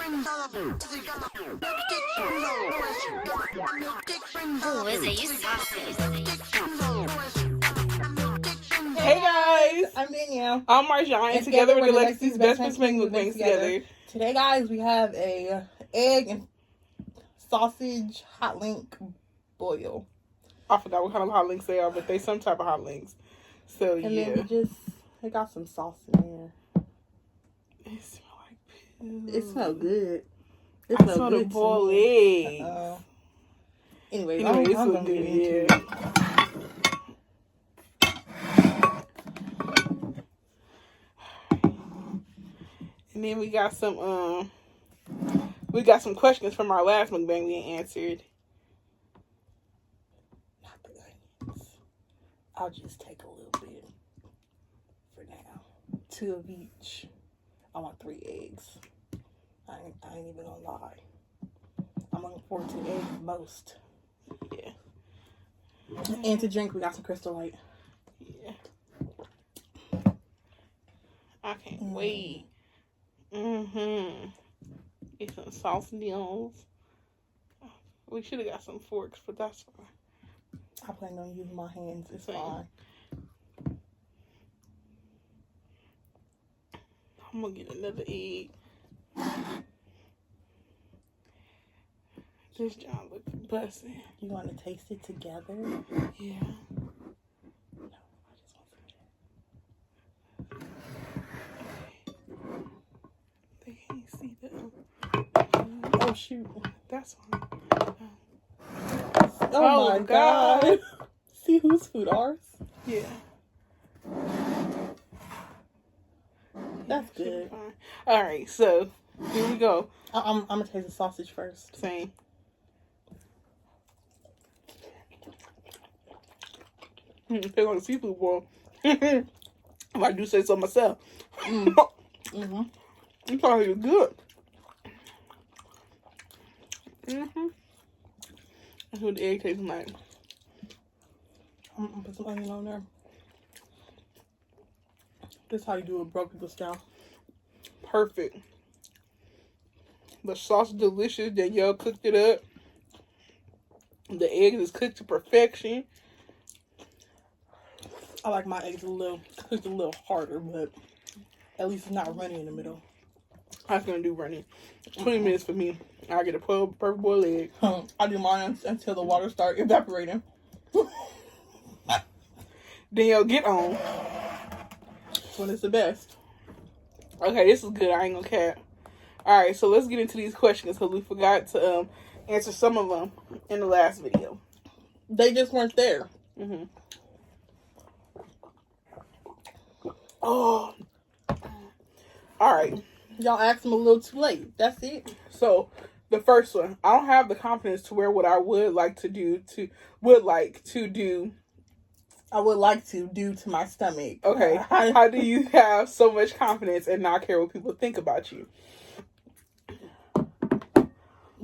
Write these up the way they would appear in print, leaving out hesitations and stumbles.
Who is it? You saucy. Hey guys, I'm Danielle. I'm Marjan, and together with DeLexis, best friends make Mukbang together. Today, guys, we have a egg and sausage hot link boil. I forgot what kind of hot links they are, but they some type of hot links. So And yeah, then they got some sauce in there. it smells like poo. It smells good. I smell the boiled eggs. Anyway, Anyway, it's I'm so gonna get good. into it. And then we got some questions from our last mukbang we answered. Not the onions. I'll just take a little bit for now. 2 of each. I want 3 eggs. I ain't even gonna lie. I'm looking forward to eggs most. Yeah. And to drink, we got some Crystal Light. Yeah. I can't wait. Get some sausages. We should have got some forks, but that's fine. I plan on using my hands. It's Same. fine. I'm gonna get another egg. This job looks busting. You want to taste it together? Yeah. No, I just want some. They can't see the. Oh shoot! That's fine. Oh my god! See whose food? Ours? Yeah. That's Should be good. fine. All right, so here we go. I'm gonna taste the sausage first. Same. Tastes like a seafood boil. If I do say so myself. Mm-hmm. It's probably good. That's what the egg tastes like. I'm gonna put some onion on there. This is how you do it, broke people style. Perfect. The sauce is delicious. Danielle cooked it up. The egg is cooked to perfection. I like my eggs cooked a little harder, but at least it's not runny in the middle. I was gonna do running. 20 minutes for me. I get a perfect boiled egg. I do mine until the water starts evaporating. Danielle, get on. When it's the best. Okay, this is good. I ain't gonna cap. All right, so let's get into these questions because we forgot to answer some of them in the last video. They just weren't there. Oh, all right. Y'all asked them a little too late. That's it. So the first one, I don't have the confidence to wear what I would like to do I would like to due to my stomach. Okay, how do you have so much confidence and not care what people think about you?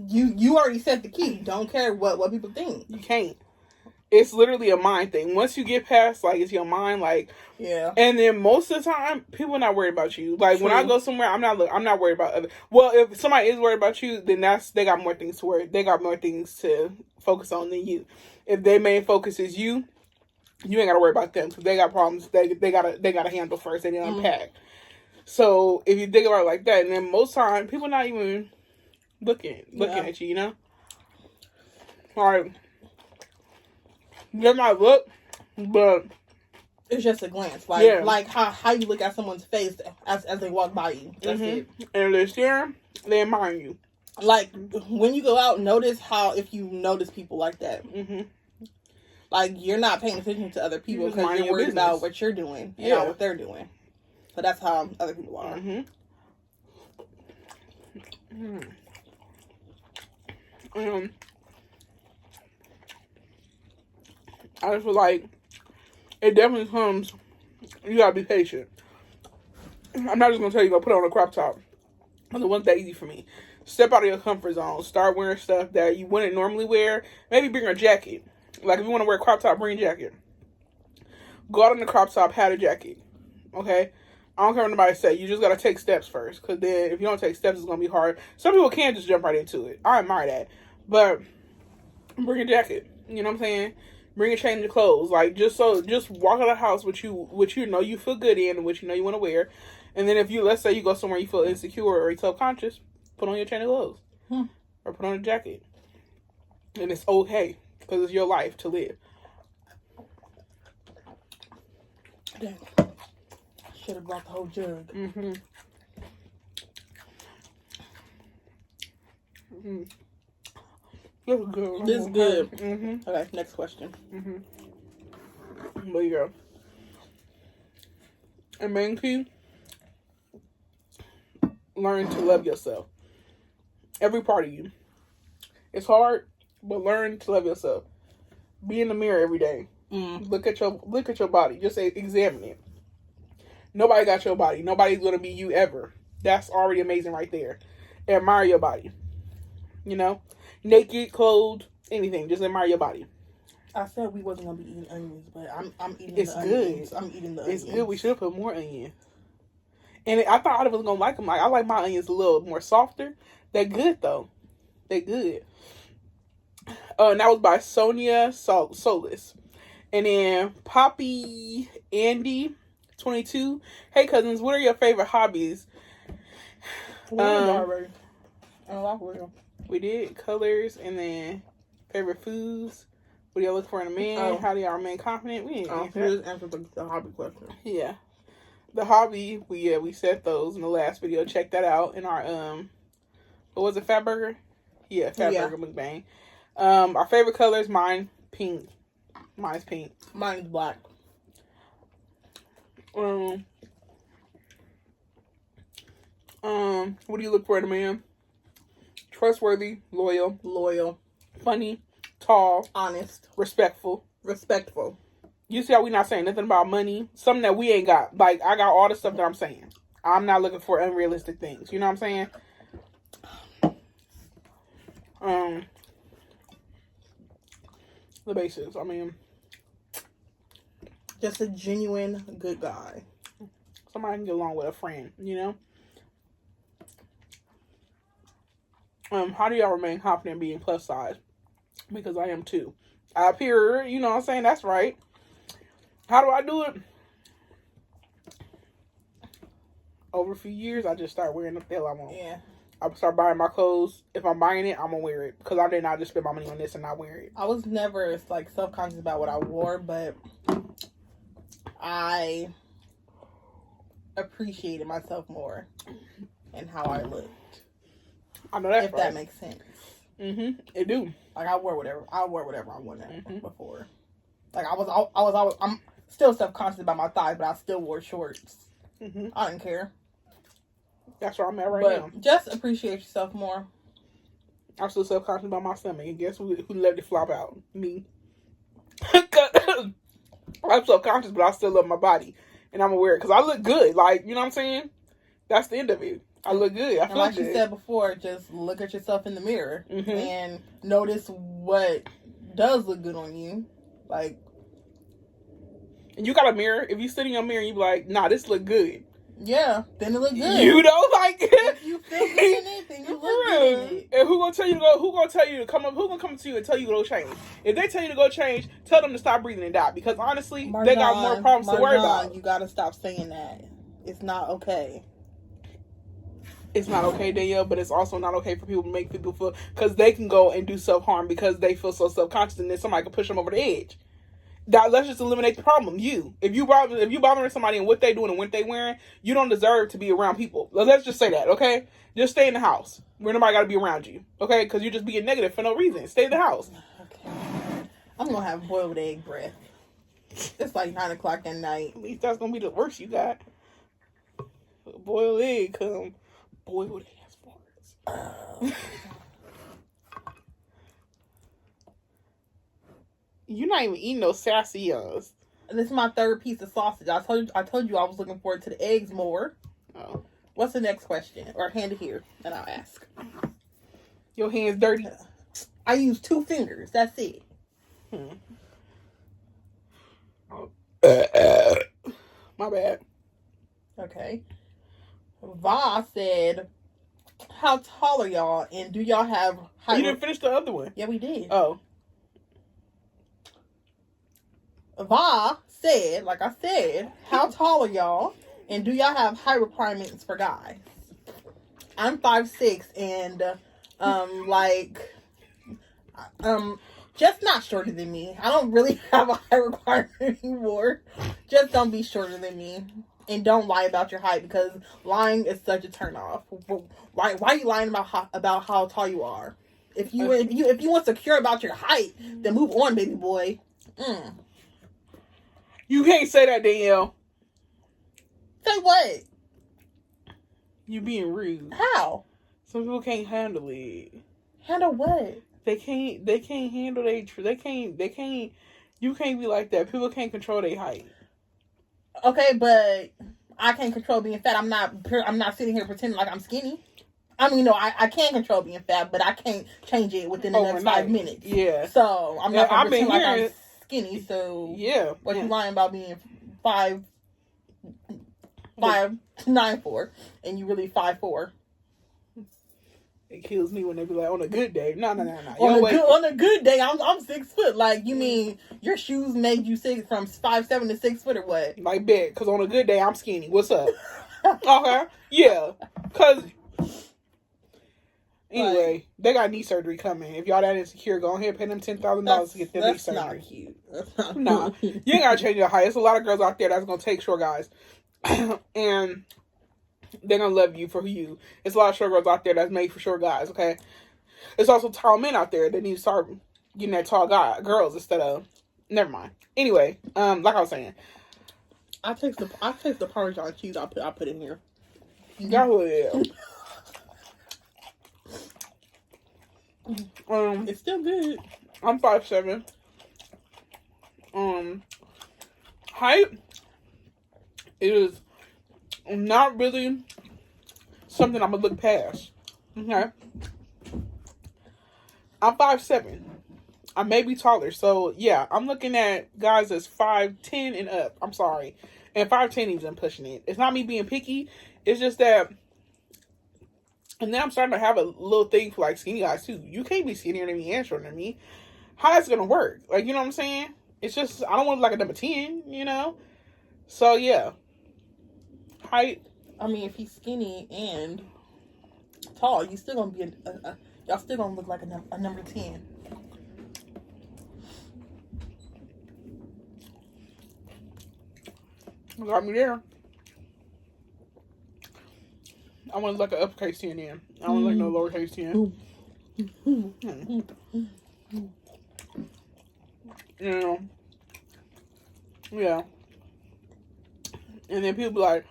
You already said the key. Don't care what people think. You can't. It's literally a mind thing. Once you get past, like, it's your mind, like, yeah. And then most of the time, people are not worried about you. Like, True. when I go somewhere, I'm not worried about other. Well, if somebody is worried about you, then they got more things to worry. They got more things to focus on than you. If their main focus is you, you ain't gotta worry about them because they got problems. They gotta handle first. They didn't unpack. So if you think about it like that, and then most time people not even looking at you. You know, all right. They might look, but it's just a glance. Like how you look at someone's face as they walk by you. That's it. And if they're staring, they admire you. Like when you go out, notice if you notice people like that. Like you're not paying attention to other people because you're worried about what you're doing and not what they're doing. So that's how other people are. I just feel like it definitely comes. You gotta be patient. I'm not just gonna tell you go put on a crop top. The one's that easy for me. Step out of your comfort zone. Start wearing stuff that you wouldn't normally wear. Maybe bring a jacket. Like if you want to wear a crop top, bring a jacket. Go out in the crop top, have a jacket. Okay? I don't care what nobody say. You just gotta take steps first, because then if you don't take steps, it's gonna be hard. Some people can just jump right into it. I admire that, but bring a jacket. You know what I'm saying? Bring a change of clothes. Like just walk out of the house with you know you feel good in, and what you know you want to wear. And then if you, let's say you go somewhere you feel insecure or self-conscious, put on your change of clothes or put on a jacket, and it's okay because it's your life to live. Dang. Should have brought the whole jug. Mm-hmm. Mm-hmm. This is good. This is good. Mm-hmm. Okay, next question. Mm-hmm. There you go. And main key, learn to love yourself. Every part of you. It's hard, but learn to love yourself. Be in the mirror every day. Look at your body. Just examine it. Nobody got your body. Nobody's gonna be you ever. That's already amazing right there. Admire your body. You know, naked, clothed, anything. Just admire your body. I said we wasn't gonna be eating onions, but I'm eating it's the good. onions. I'm eating the onions. It's good. We should have put more onion. And I thought I was gonna like them. Like I like my onions a little more softer. They're good though. They're good. And that was by Sonia Solis. And then Poppy Andy 22. Hey cousins, what are your favorite hobbies? Already. We did colors, and then favorite foods. What do y'all look for in a man? How do y'all remain confident? We didn't answer the hobby question. Yeah, the hobby. We said those in the last video. Check that out in our what was it? Fat Burger. Yeah, Fat Burger Mukbang. Our favorite colors. Mine pink. Mine's pink. Mine's black. What do you look for in a man? Trustworthy, loyal, funny, tall, honest, respectful. You see how we not saying nothing about money? Something that we ain't got. Like, I got all the stuff that I'm saying. I'm not looking for unrealistic things. You know what I'm saying? The basics. I mean, just a genuine good guy. Somebody can get along with a friend, you know? How do y'all remain confident being plus size? Because I am too. I appear, you know what I'm saying? That's right. How do I do it? Over a few years, I just start wearing the hell I want. Yeah. I start buying my clothes. If I'm buying it, I'm going to wear it. Because I did not just spend my money on this and not wear it. I was never, like, self-conscious about what I wore, but I appreciated myself more and how I looked. I know that's if that makes sense. It do. Like I wore whatever I wanted before. Like I'm still self-conscious about my thighs, but I still wore shorts. I didn't care. That's where I'm at now. Just appreciate yourself more. I'm still self-conscious about my stomach, and guess who let it flop out? Me. I'm self-conscious, but I still love my body, and I'm aware because I look good. Like, you know what I'm saying? That's the end of it. I look good. I feel like good. you said before, just look at yourself in the mirror and notice what does look good on you. Like, and you got a mirror. If you sit in your mirror and you be like, nah, this look good. Yeah, then it look good. You know, like if you feel good in it, then you look good in it. And who gonna tell you to go? Who gonna tell you to come up? Who gonna come to you and tell you to go change? If they tell you to go change, tell them to stop breathing and die. Because honestly, Marjan, they got more problems to worry about. You gotta stop saying that. It's not okay. It's not okay, Danielle, but it's also not okay for people to make people feel, because they can go and do self-harm because they feel so self-conscious, and then somebody can push them over the edge. Let's just eliminate the problem. If you bothering somebody and what they doing and what they wearing, you don't deserve to be around people. Let's just say that, okay? Just stay in the house where nobody got to be around you, okay? Because you're just being negative for no reason. Stay in the house. Okay. I'm gonna have boiled egg breath. It's like 9 o'clock at night. At least that's gonna be the worst you got. Boiled egg come. Boiled ass farts. You're not even eating those sassy-uns. This is my third piece of sausage. I told you I was looking forward to the eggs more. Oh. What's the next question? Or hand it here, and I'll ask. Your hands dirty? I use 2 fingers. That's it. My bad. Okay. Va said, how tall are y'all? And do y'all have height? You didn't finish the other one. Yeah, we did. Oh. Va said, like I said, how tall are y'all? And do y'all have height requirements for guys? I'm 5'6" and just not shorter than me. I don't really have a height requirement anymore. Just don't be shorter than me. And don't lie about your height, because lying is such a turnoff. Why are you lying about how tall you are? If you insecure about your height, then move on, baby boy. You can't say that, Danielle. Say what? You being rude. How? Some people can't handle it. Handle what? They can't handle they can't. You can't be like that. People can't control their height. Okay, but I can't control being fat. I'm not sitting here pretending like I'm skinny. I mean, no, I can control being fat, but I can't change it within the next 5 minutes. Yeah. So I'm not gonna pretend like I'm skinny. So yeah, what you lying about being 5'9" and you really 5'4"? It kills me when they be like, on a good day. No. On a good day, I'm 6 foot. Like, you mean your shoes made you from 5'7" to 6 foot or what? Like, bet, because on a good day, I'm skinny. What's up? Okay. Yeah. Because, anyway, they got knee surgery coming. If y'all that insecure, go ahead and pay them $10,000 to get their knee surgery. That's not cute. That's not Nah. cute. You ain't got to change your height. There's a lot of girls out there that's going to take short guys. And they're going to love you for who you. There's a lot of short girls out there that's made for short guys, okay? There's also tall men out there that need to start getting that tall girls instead of... Never mind. Anyway, like I was saying. I taste the Parmesan cheese I put in here. That's what it is. It's still good. I'm 5'7". Height is not really something I'm gonna look past. Okay. I'm 5'7". I may be taller, so yeah, I'm looking at guys that's 5'10" and up. I'm sorry. And 5'10" even pushing it. It's not me being picky. It's just that. And then I'm starting to have a little thing for like skinny guys too. You can't be skinnier than me and shorter than me. How that's gonna work? Like, you know what I'm saying? It's just, I don't want to look like a number 10, you know? So yeah. Height. I mean, if he's skinny and tall, you still gonna be y'all still gonna look like a number 10. Got me there. I want to look like an uppercase 10 in. I don't like no lowercase 10. You know. Yeah. And then people be like,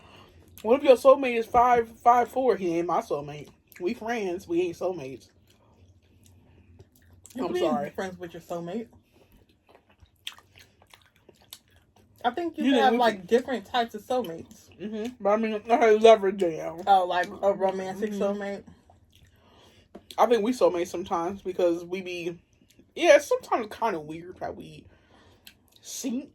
what if your soulmate is 5'4"? He ain't my soulmate. We friends. We ain't soulmates. I'm sorry. Friends with your soulmate. I think you can have like different types of soulmates. But I mean, I leverage down. Oh, like a romantic soulmate. I think we soulmates sometimes because we be, yeah, sometimes kind of weird how we synced.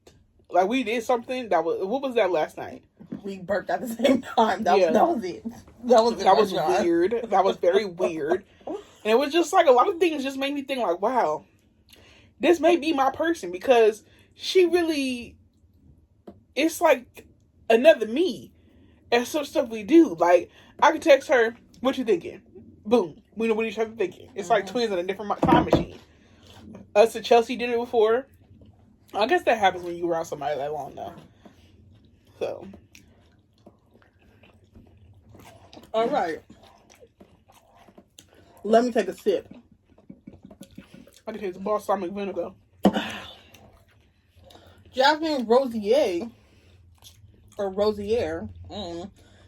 Like we did something that was, what was that last night? We burped at the same time. That was it. That was weird. That was very weird. And it was just like a lot of things just made me think like, wow, this may be my person because she really, it's like another me. And some stuff we do. Like, I can text her, what you thinking? Boom. We know what each other thinking. It's like twins in a different time machine. Us and Chelsea did it before. I guess that happens when you around somebody that long though. So. All right. Let me take a sip. I can taste the balsamic vinegar. Jasmine Rosier, or Rosier,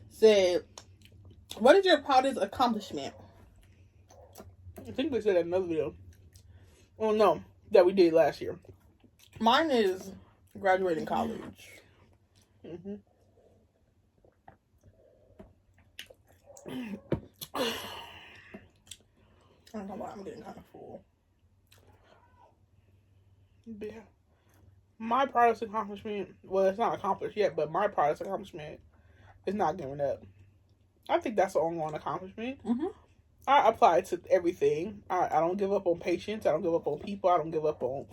said, what is your proudest accomplishment? I think they said that in another video. Oh no, that we did last year. Mine is graduating college. I don't know why I'm getting kind of full. Yeah. My proudest accomplishment, well, it's not accomplished yet, but my proudest accomplishment It's not giving up. I think that's an ongoing accomplishment. Mm-hmm. I apply it to everything. I don't give up on patience. I don't give up on people. I don't give up on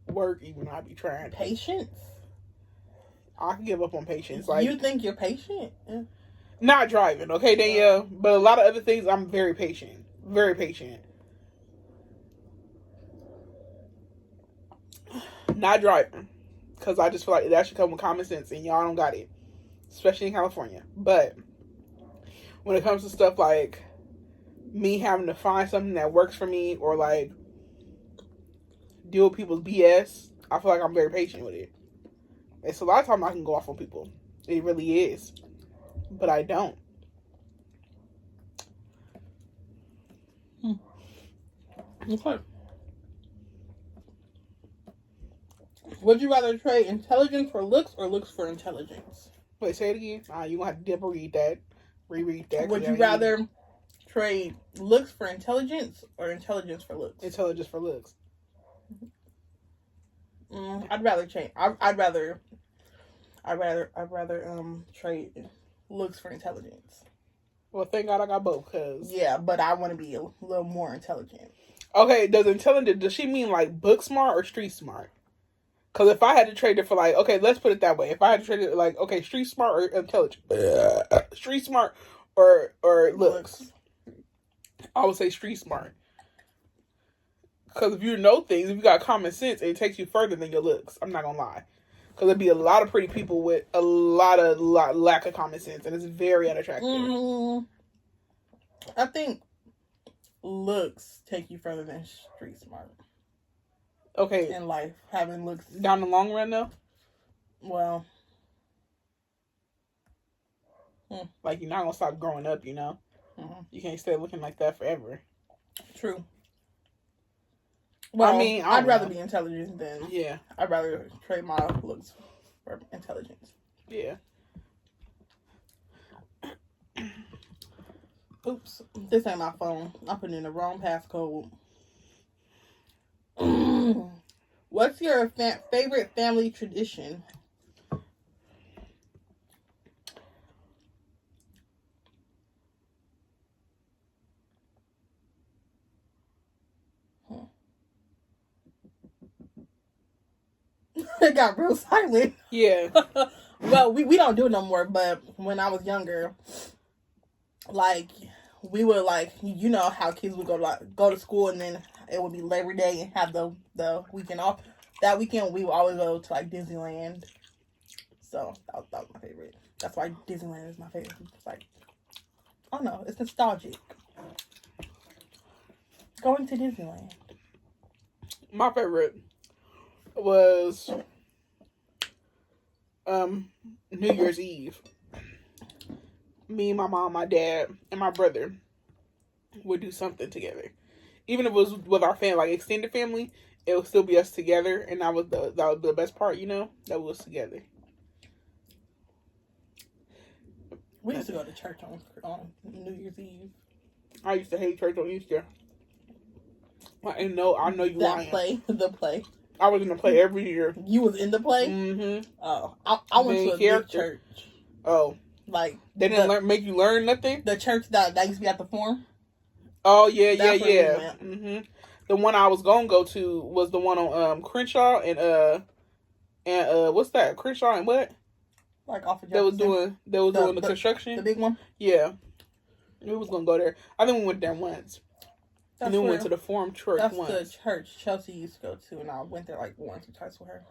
work, even though I be trying. Patience? I can give up on patience. Like, you think you're patient? Yeah. Not driving, okay, Danielle? But a lot of other things, I'm very patient. Very patient. Not driving. Because I just feel like that should come with common sense, and y'all don't got it. Especially in California. But when it comes to stuff like me having to find something that works for me, or like deal with people's BS, I feel like I'm very patient with it. It's a lot of times I can go off on people. It really is. But I don't. Okay. Would you rather trade intelligence for looks or looks for intelligence? Wait, say it again. You gonna have to double read that. Reread that. Would you rather trade looks for intelligence or intelligence for looks? Intelligence for looks. I'd rather change. I'd rather trade looks for intelligence. Well, thank God I got both, cause yeah, but I want to be a little more intelligent. Okay, does she mean like book smart or street smart? Because if I had to trade it for like, okay, let's put it that way. If I had to trade it like, okay, street smart or intelligent, street smart or looks, I would say street smart. Because if you know things, if you got common sense, it takes you further than your looks. I'm not gonna lie. Because there'd be a lot of pretty people with a lot lack of common sense, and it's very unattractive. I think looks take you further than street smart. Okay. In life, having looks down the long run, though. Well, like you're not gonna stop growing up, you know. Mm-hmm. You can't stay looking like that forever. True. Well, I mean, I'd rather be intelligent than I'd rather trade my looks for intelligence. Yeah. Oops, this ain't my phone. I put in the wrong passcode. What's your favorite family tradition? It got real silent. Yeah. Well, we don't do it no more, but when I was younger, like, we would, like, you know how kids would go to school and then it would be Labor Day and have the weekend off. That weekend, we would always go to, like, Disneyland. So, that was my favorite. That's why Disneyland is my favorite. It's like, I don't know, it's nostalgic. Going to Disneyland. My favorite was New Year's Eve. Me, my mom, my dad, and my brother would do something together. Even if it was with our family, like extended family, it would still be us together, and that was the best part, you know, that was together. We used to go to church on New Year's Eve. I used to hate church on Easter. I know you lying. The play. I was in the play every year. You was in the play? Mm-hmm. Oh, I went to a big church. Oh. Like, they didn't make you learn nothing? The church that used to be at the Forum? Oh, yeah. Mm-hmm. The one I was going to go to was the one on Crenshaw and what's that? Crenshaw and what? Like off of Jefferson? They was doing the construction? The big one? Yeah. We was going to go there. I think we went there once. And then we went to the Forum Church once. That's the church Chelsea used to go to, and I went there like once or twice with her.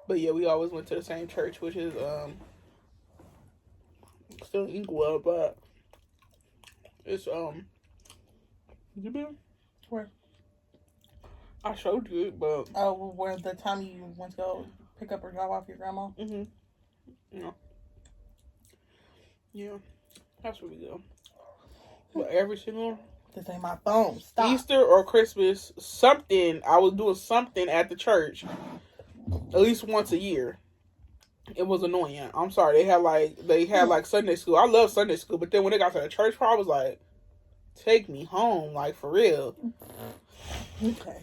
But yeah, we always went to the same church, which is still in Inglewood, but it's you been? Where? I showed you it, but where the time you went to go pick up or drop off your grandma? Mm-hmm. Yeah, that's where we go. But every single. This ain't my phone. Stop. Easter or Christmas, something. I was doing something at the church at least once a year. It was annoying. I'm sorry. They had like Sunday school. I love Sunday school, but then when they got to the church part, I was like, take me home, like for real. Okay.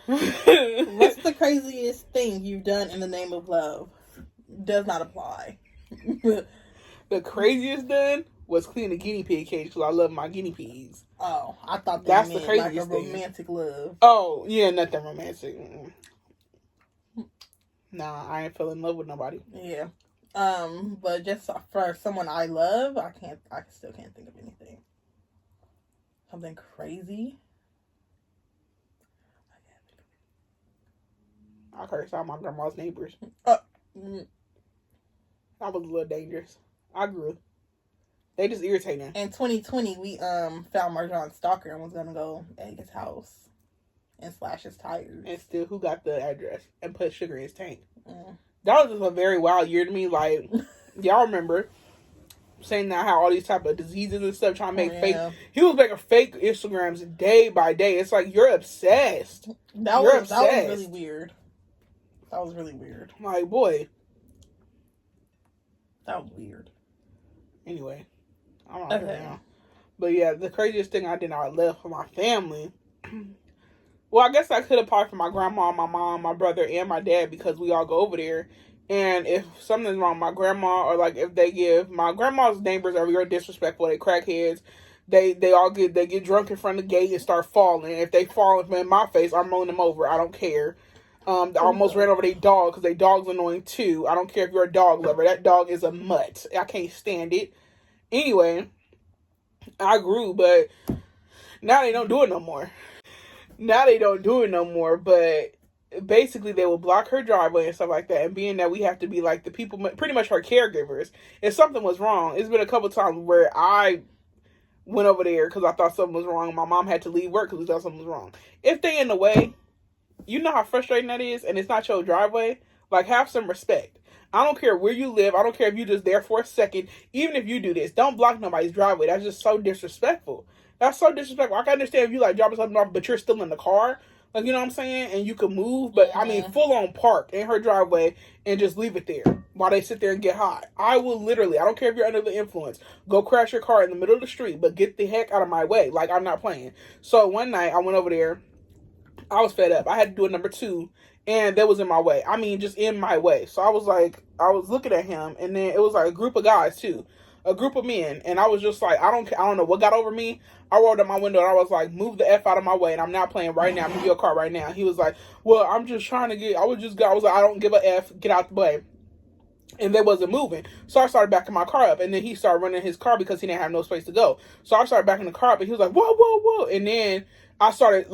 What's the craziest thing you've done in the name of love? does not apply. The craziest done was clean the guinea pig cage because I love my guinea pigs. Oh, I thought that's meant the craziest like a romantic love. Oh, yeah, nothing romantic. Nah, I ain't fell in love with nobody. Yeah. But just for someone I love, I still can't think of anything. Something crazy. I cursed out my grandma's neighbors. That was a little dangerous. I grew. They just irritating. In 2020, we found Marjan's stalker and was gonna go at his house and slash his tires. And still, who got the address and put sugar in his tank? That was just a very wild year to me. Like, y'all remember saying now how all these type of diseases and stuff trying to make fake. He was making fake Instagrams day by day. It's like, you're obsessed. That was really weird. That was really weird. Like, boy. That was weird. Anyway. I'm not now. But yeah, the craziest thing I did, I left for my family. Well, I guess I could have parked for my grandma, my mom, my brother, and my dad because we all go over there. And if something's wrong, my grandma, or like if they give, my grandma's neighbors are very disrespectful. They crackheads. They get drunk in front of the gate and start falling. If they fall in my face, I'm rolling them over. I don't care. I almost ran over their dog because their dog's annoying too. I don't care if you're a dog lover. That dog is a mutt. I can't stand it. Anyway, I grew, but now they don't do it no more. But basically they will block her driveway and stuff like that. And being that we have to be like the people, pretty much her caregivers, if something was wrong, it's been a couple times where I went over there because I thought something was wrong. My mom had to leave work because we thought something was wrong. If they in the way, you know how frustrating that is, and it's not your driveway. Like, have some respect. I don't care where you live. I don't care if you're just there for a second. Even if you do this, don't block nobody's driveway. That's just so disrespectful. That's so disrespectful. I can understand if you like dropping something off, but you're still in the car. Like, you know what I'm saying? And you can move. But, I mean, full on park in her driveway and just leave it there while they sit there and get hot. I will literally, I don't care if you're under the influence, go crash your car in the middle of the street, but get the heck out of my way. Like, I'm not playing. So, one night, I went over there. I was fed up. I had to do a number 2. And that was in my way. I mean, just in my way. So I was like, I was looking at him, and then it was like a group of guys too, a group of men, and I was just like, I don't know what got over me. I rolled up my window and I was like, move the F out of my way, and I'm not playing right now. Move your car right now. He was like, well, I'm just trying to get. I was like, I don't give a F. Get out the way. And they wasn't moving. So I started backing my car up, and then he started running his car because he didn't have no space to go. So I started backing the car up, and he was like, whoa, whoa, whoa, and then I started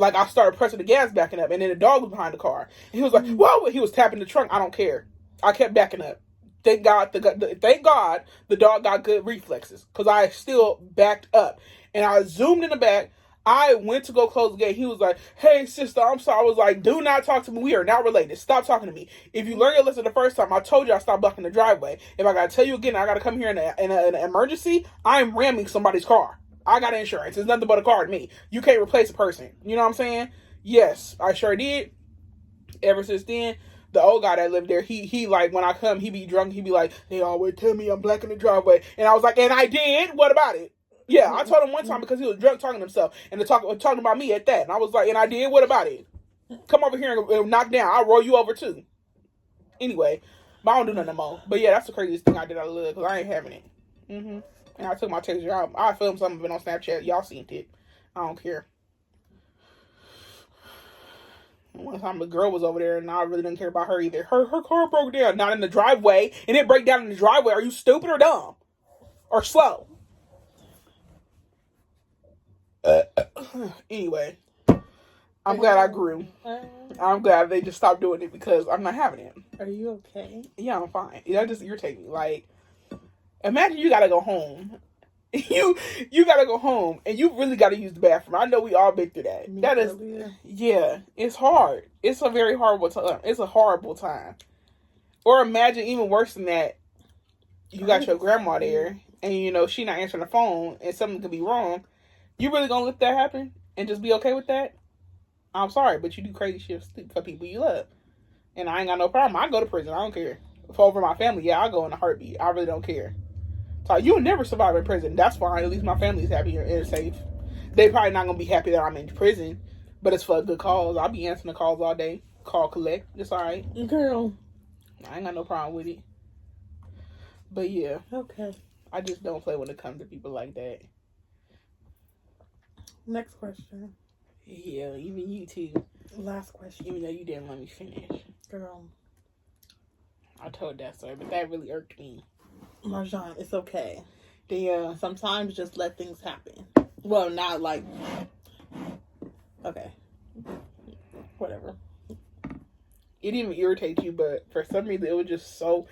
pressing the gas backing up, and then the dog was behind the car. And he was like, whoa, he was tapping the trunk. I don't care. I kept backing up. Thank God the dog got good reflexes because I still backed up. And I zoomed in the back. I went to go close the gate. He was like, hey, sister, I'm sorry. I was like, do not talk to me. We are not related. Stop talking to me. If you learn your lesson the first time, I told you I stopped blocking the driveway. If I got to tell you again, I got to come here in an emergency, I'm ramming somebody's car. I got insurance. It's nothing but a car to me. You can't replace a person. You know what I'm saying? Yes, I sure did. Ever since then, the old guy that lived there, he like, when I come, he be drunk. He be like, they always tell me I'm blocking the driveway. And I was like, and I did? What about it? Yeah, I told him one time because he was drunk talking to himself and talking about me at that. And I was like, and I did? What about it? Come over here and knock down. I'll roll you over too. Anyway, but I don't do nothing no more. But yeah, that's the craziest thing I did out of love because I ain't having it. And I took my taser out. I filmed some of it on Snapchat. Y'all seen it. I don't care. One time the girl was over there and I really didn't care about her either. Her car broke down. Not in the driveway. And it break down in the driveway. Are you stupid or dumb? Or slow? Anyway, I'm glad I grew. I'm glad they just stopped doing it because I'm not having it. Are you okay? Yeah, I'm fine. That just irritates me. Like, imagine you gotta go home. You gotta go home and you really gotta use the bathroom. I know we all been through that. Yeah, it's hard. It's a very horrible time. It's a horrible time. Or imagine even worse than that. You got your grandma there and you know she not answering the phone and something could be wrong. You really gonna let that happen and just be okay with that? I'm sorry, but you do crazy shit for people you love. And I ain't got no problem. I go to prison. I don't care. For over my family, yeah, I'll go in a heartbeat. I really don't care. So you'll never survive in prison. That's fine. At least my family's happy and safe. They probably not gonna be happy that I'm in prison, but it's for a good cause. I'll be answering the calls all day. Call, collect. It's alright. Girl. I ain't got no problem with it. But yeah, Okay. I just don't play when it comes to people like that. Next question. Yeah, even you too. Last question. Even though you didn't let me finish. Girl. I told that story, but that really irked me. Marjan, it's okay. Yeah. Sometimes just let things happen. Well, not like... Okay. Whatever. It didn't even irritate you, but for some reason it was just so...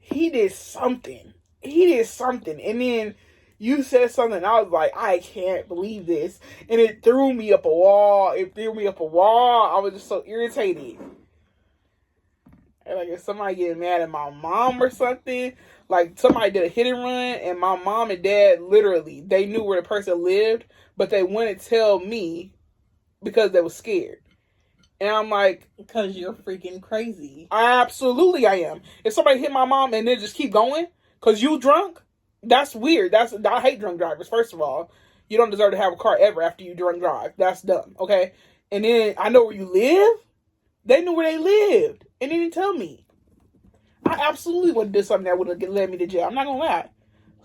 He did something. And then you said something, I was like, I can't believe this. And it threw me up a wall. I was just so irritated. Like, if somebody getting mad at my mom or something, like, somebody did a hit and run, and my mom and dad, literally, they knew where the person lived, but they wouldn't tell me because they were scared. And I'm like... Because you're freaking crazy. Absolutely I am. If somebody hit my mom and then just keep going, because you drunk, that's weird. I hate drunk drivers, first of all. You don't deserve to have a car ever after you drunk drive. That's dumb, okay? And then, I know where you live. They knew where they lived. And they didn't tell me. I absolutely would have did something that would have led me to jail. I'm not going to lie.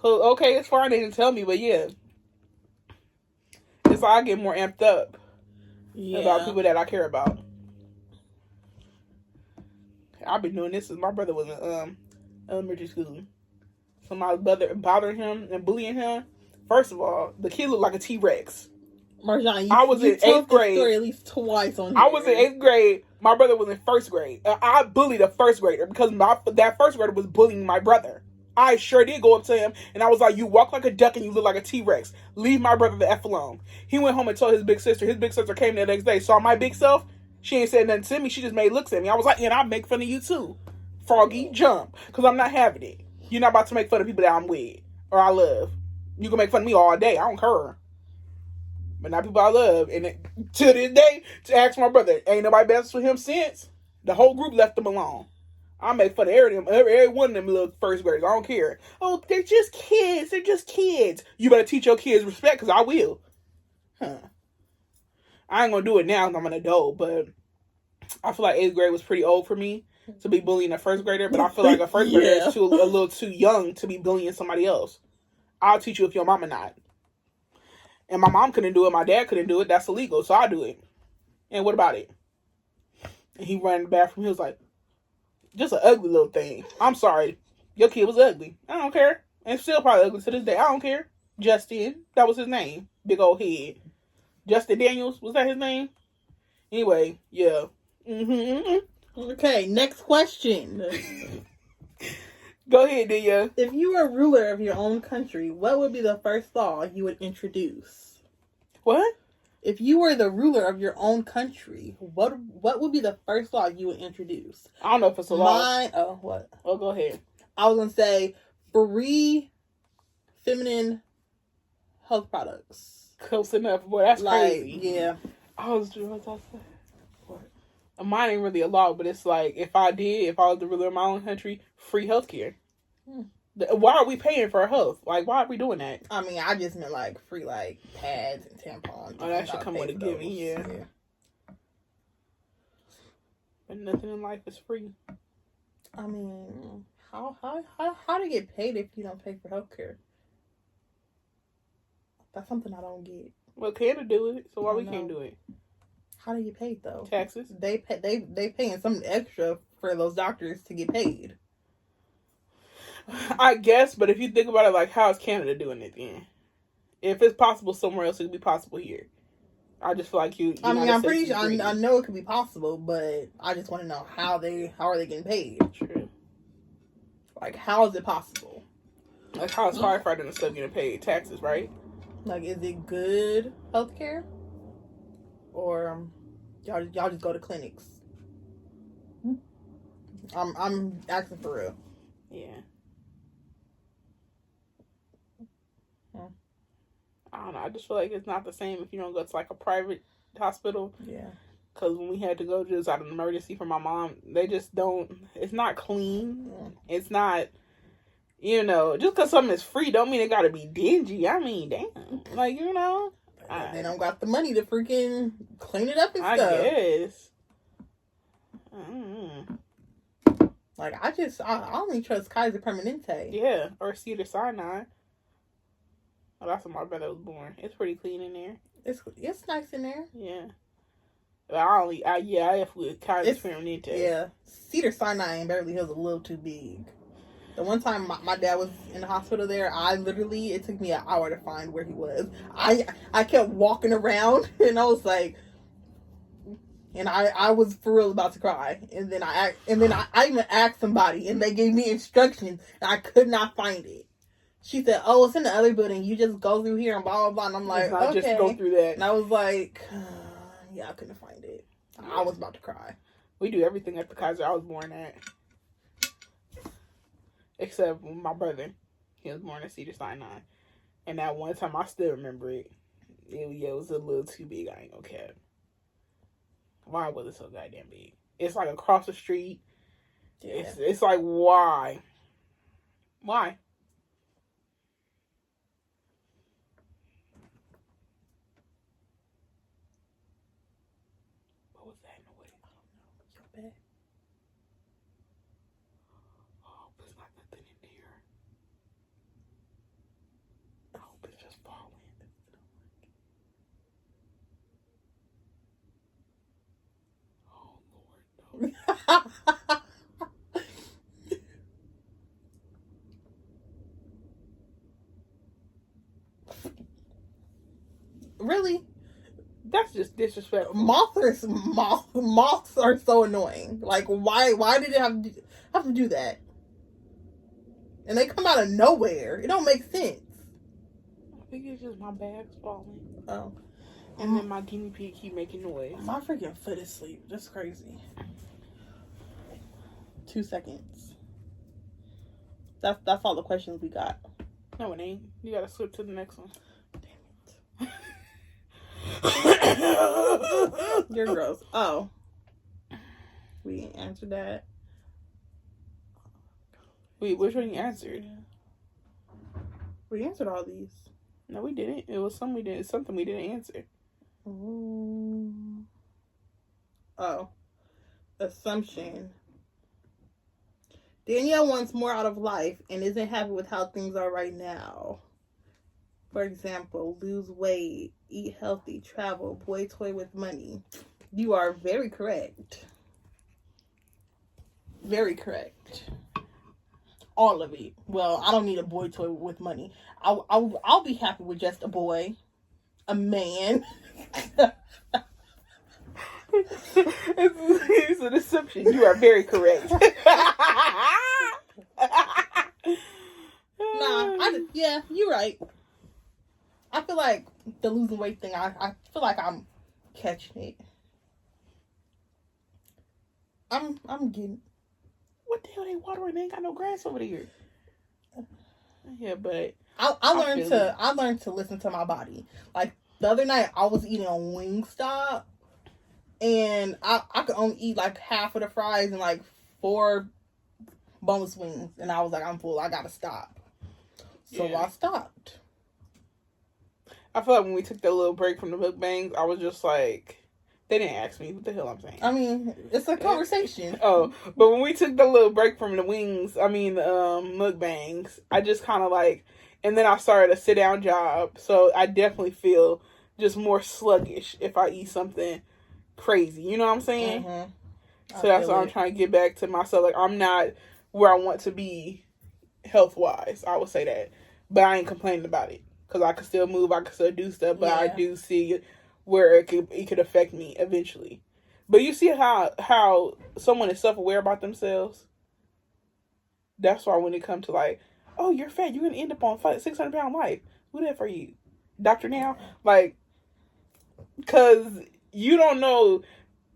So, okay, it's fine. They didn't tell me, but yeah. It's like I get more amped up about people that I care about. I've been doing this since my brother was in elementary school. So my brother bothering him and bullying him. First of all, the kid looked like a T-Rex. Marjan, I was in 8th grade. Story at least twice on here. I was in 8th grade. My brother was in 1st grade. I bullied a 1st grader because that 1st grader was bullying my brother. I sure did go up to him and I was like, you walk like a duck and you look like a T-Rex. Leave my brother the F alone. He went home and told his big sister. His big sister came the next day. Saw my big self. She ain't said nothing to me. She just made looks at me. I was like, and I'll make fun of you too. Froggy, jump. Because I'm not having it. You're not about to make fun of people that I'm with or I love. You can make fun of me all day. I don't care. But not people I love. And to this day, to ask my brother, ain't nobody best with him since. The whole group left them alone. I make fun of every one of them little 1st graders. I don't care. Oh, they're just kids. They're just kids. You better teach your kids respect because I will. I ain't going to do it now because I'm an adult. But I feel like 8th grade was pretty old for me to be bullying a 1st grader. But I feel like a 1st grader is a little too young to be bullying somebody else. I'll teach you if your mama not. And my mom couldn't do it. My dad couldn't do it. That's illegal. So I do it. And what about it? And he ran in the bathroom. He was like, just an ugly little thing. I'm sorry. Your kid was ugly. I don't care. And still probably ugly to this day. I don't care. Justin. That was his name. Big old head. Justin Daniels. Was that his name? Anyway, yeah. Okay, next question. Go ahead, Danielle. If you were ruler of your own country, what would be the first law you would introduce? What? If you were the ruler of your own country, what would be the first law you would introduce? I don't know if it's a law. What? Oh, go ahead. I was going to say free feminine health products. Close enough. Boy, that's crazy. Yeah. Mine ain't really a law, but it's like, if I was the ruler of my own country, free healthcare. Why are we paying for our health? Like, why are we doing that? I mean, I just meant like free like pads and tampons. Oh, that should come with a giving, yeah. But nothing in life is free. I mean, how do you get paid if you don't pay for healthcare? That's something I don't get. Well, Canada do it, so why we can't do it? How do you get paid though? Taxes. They paying something extra for those doctors to get paid. I guess, but if you think about it, like, how is Canada doing it then? If it's possible somewhere else, it could be possible here. I just feel like I'm pretty sure. I know it could be possible, but I just want to know how are they getting paid? True. Like, how is it possible? Like, how is firefighting and stuff getting paid? Taxes, right? Like, is it good healthcare, or y'all just go to clinics? I'm asking for real. Yeah. I don't know. I just feel like it's not the same if you don't go to like a private hospital. Yeah. Because when we had to go just out of an emergency for my mom, they just don't. It's not clean. Yeah. It's not. Just because something is free don't mean it got to be dingy. I mean, damn. Like, they don't got the money to freaking clean it up and stuff. I guess. Like, I only trust Kaiser Permanente. Yeah, or Cedar Sinai. Oh, that's when my brother was born. It's pretty clean in there. It's nice in there. Yeah. I F with Kaiser Permanente. Yeah. Cedar Sinai in Beverly Hills is a little too big. The one time my dad was in the hospital there, it took me an hour to find where he was. I kept walking around, and I was like, and I was for real about to cry. And then I even asked somebody, and they gave me instructions, and I could not find it. She said, "Oh, it's in the other building. You just go through here and blah blah blah." And I'm like, "Okay." Just go through that. And I was like, "Yeah, I couldn't find it. I was about to cry." We do everything at the Kaiser I was born at. Except my brother. He was born at Cedar Sinai. And that one time, I still remember it. It was a little too big. I ain't gonna cap. Why was it so goddamn big? It's like across the street. Yeah. It's like, why? Why? What was that in the way? I don't know. Your bed? Oh, there's not nothing in there. I hope it's just falling. Oh, Lord, no. Really? That's just disrespectful. Moths are so annoying. Like, why did it have to do that? And they come out of nowhere. It don't make sense. I think it's just my bag's falling. Oh. And then my guinea pig keep making noise. My freaking foot is asleep. That's crazy. 2 seconds. That's all the questions we got. No, it ain't. You gotta switch to the next one. Damn it. You're gross. Oh. We answered that. Wait, which one you answered? We answered all these. No, we didn't. It was something we didn't answer. Oh. Assumption. Danielle wants more out of life and isn't happy with how things are right now. For example, lose weight, eat healthy, travel, boy toy with money. You are very correct. Very correct. All of it. Well, I don't need a boy toy with money. I'll be happy with just a boy. A man. It's an assumption. You are very correct. Yeah, you're right. I feel like the losing weight thing, I feel like I'm catching it. I'm getting... What the hell they watering? They ain't got no grass over here. Yeah, but I learned to listen to my body. Like the other night I was eating a Wingstop and I could only eat like half of the fries and like 4 boneless wings, and I was like, I'm full, I gotta stop. So I stopped. I feel like when we took that little break from the mukbangs, I was just like, they didn't ask me what the hell I'm saying. I mean, it's a conversation. Oh, but when we took the little break from the mukbangs, I just kind of like, and then I started a sit down job, so I definitely feel just more sluggish if I eat something crazy. You know what I'm saying? Mm-hmm. So that's why I'm trying to get back to myself. Like, I'm not where I want to be health wise. I would say that, but I ain't complaining about it because I can still move, I can still do stuff, but I do see where it could affect me eventually. But you see how someone is self-aware about themselves? That's why when it comes to like, oh, you're fat, you're going to end up on 600-pound life. Who that for you? Doctor now? Like, because you don't know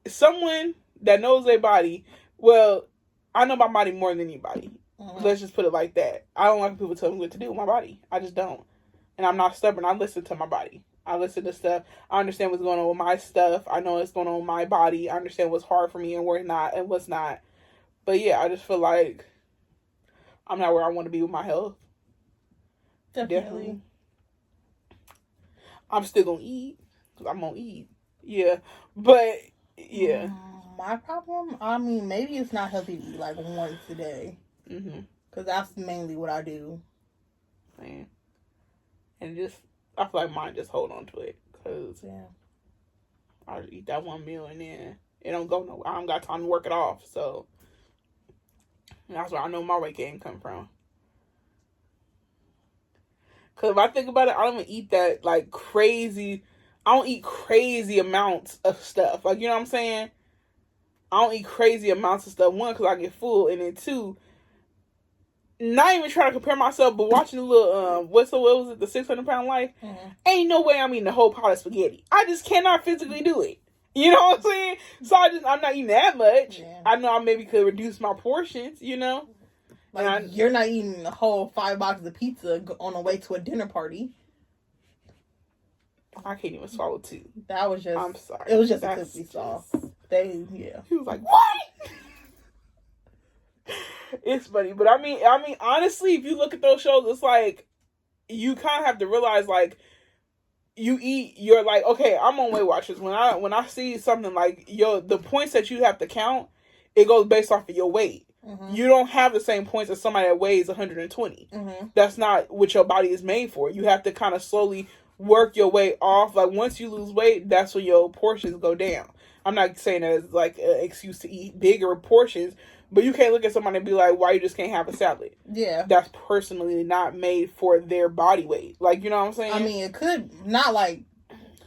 someone that knows their body. Well, I know my body more than anybody. Mm-hmm. Let's just put it like that. I don't like people tell me what to do with my body. I just don't. And I'm not stubborn. I listen to my body. I listen to stuff. I understand what's going on with my stuff. I know what's going on with my body. I understand what's hard for me and what's not. But yeah, I just feel like I'm not where I want to be with my health. Definitely. I'm still going to eat. Because I'm going to eat. Yeah. But, yeah. My problem? I mean, maybe it's not healthy to eat like once a day. Mm-hmm. Because that's mainly what I do. Man. And just, I feel like mine just hold on to it. Because I eat that one meal and then it don't go nowhere. I don't got time to work it off. So that's where I know my weight gain come from. Because if I think about it, I don't even eat that like crazy. I don't eat crazy amounts of stuff. Like, you know what I'm saying? I don't eat crazy amounts of stuff. One, because I get full. And then two, not even trying to compare myself, but watching the little, what was it, the 600-pound life? Mm-hmm. Ain't no way I'm eating a whole pot of spaghetti. I just cannot physically do it. You know what I'm saying? So I'm not eating that much. Yeah. I know I maybe could reduce my portions, you know? Like, you're not eating a whole 5 boxes of pizza on the way to a dinner party. I can't even swallow 2. That was just... I'm sorry. It was just a clip we saw. He was like, what? It's funny. But I mean, honestly, if you look at those shows, it's like, you kind of have to realize, like, you eat, you're like, okay, I'm on Weight Watchers. When I see something like, the points that you have to count, it goes based off of your weight. Mm-hmm. You don't have the same points as somebody that weighs 120. Mm-hmm. That's not what your body is made for. You have to kind of slowly work your way off. Like, once you lose weight, that's when your portions go down. I'm not saying that as like an excuse to eat bigger portions, but you can't look at somebody and be like, why you just can't have a salad? Yeah. That's personally not made for their body weight. Like, you know what I'm saying? I mean, it could, not like,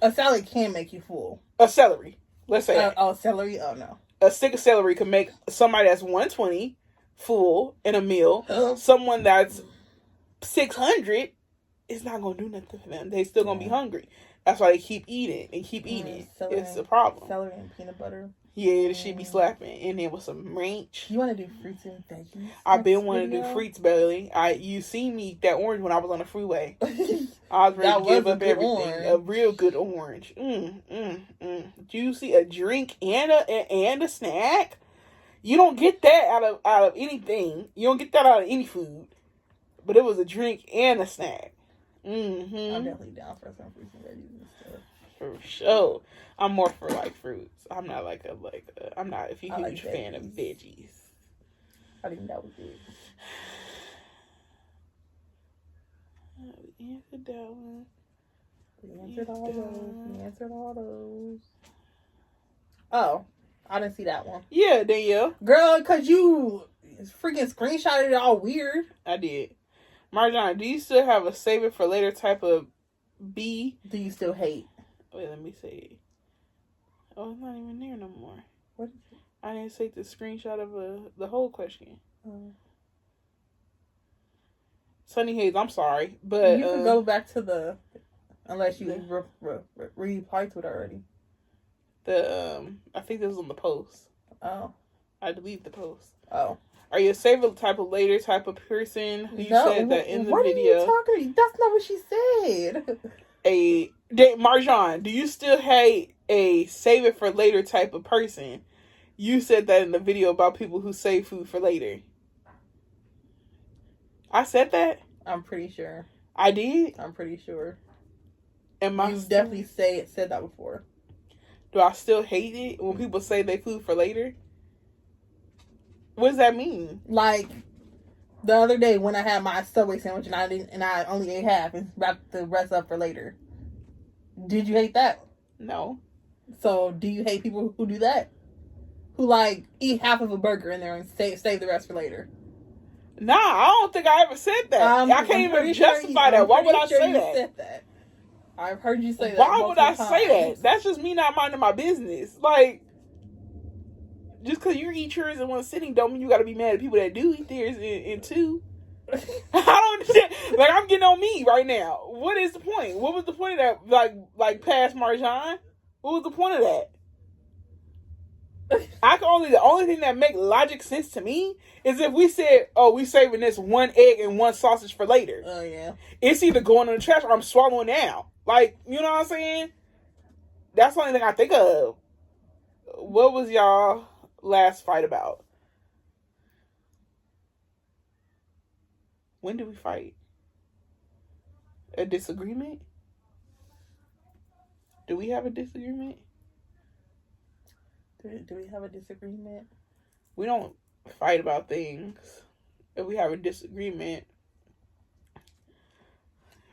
a salad can make you full. A celery. Let's say celery? Oh, no. A stick of celery could make somebody that's 120 full in a meal. Someone that's 600 is not going to do nothing for them. They still going to be hungry. That's why they keep eating and keep eating. It's a problem. Celery and peanut butter. Yeah, the shit be slapping. And then with some ranch. You want to do fruits and veggies? I've been wanting to do fruits, Bailey. You seen me eat that orange when I was on the freeway. I was ready to give up everything. Orange. A real good orange. Juicy, a drink and a snack. You don't get that out of anything. You don't get that out of any food. But it was a drink and a snack. Mm-hmm. I'm definitely down for some fruits and veggies and stuff. For sure. I'm more for like fruits. I'm not I'm not a huge fan of veggies. I think that was it. We answered that one. We answered all those. Oh, I didn't see that one. Yeah, Danielle. Girl, because you freaking screenshotted it all weird. I did. Marjan, do you still have a save it for later type of B? Do you still hate? Wait, let me see. Oh, it's not even there no more. What is it? I didn't take the screenshot of the whole question. Sunny Hayes, I'm sorry, but you can go back to unless you replied to it already. I think this was on the post. Oh, I deleted the post. Oh, are you a favorite type of later type of person? Who you said that in the video? What are you talking? That's not what she said. Marjan, do you still hate a save it for later type of person? You said that in the video about people who save food for later. I said that? I'm pretty sure. I did? I'm pretty sure. You've definitely said that before. Do I still hate it when people say they food for later? What does that mean? Like, the other day when I had my Subway sandwich and I only ate half and wrapped the rest up for later. Did you hate that? No. So, do you hate people who do that? Who, like, eat half of a burger in there and save the rest for later? Nah, I don't think I ever said that. I can't even justify that. Why would I say that? Said that? I've heard you say that. Why would I say that? That's just me not minding my business. Like, just because you eat yours in one sitting don't mean you got to be mad at people that do eat theirs in two. I don't understand. Like, I'm getting on me right now. What is the point? What was the point of that? Like past Marjan? What was the point of that? The only thing that make logic sense to me is if we said, oh, we saving this one egg and one sausage for later. Oh, yeah. It's either going in the trash or I'm swallowing now. Like, you know what I'm saying? That's the only thing I think of. What was y'all last fight about? When did we fight? A disagreement? Do we have a disagreement? Do we have a disagreement? We don't fight about things. If we have a disagreement,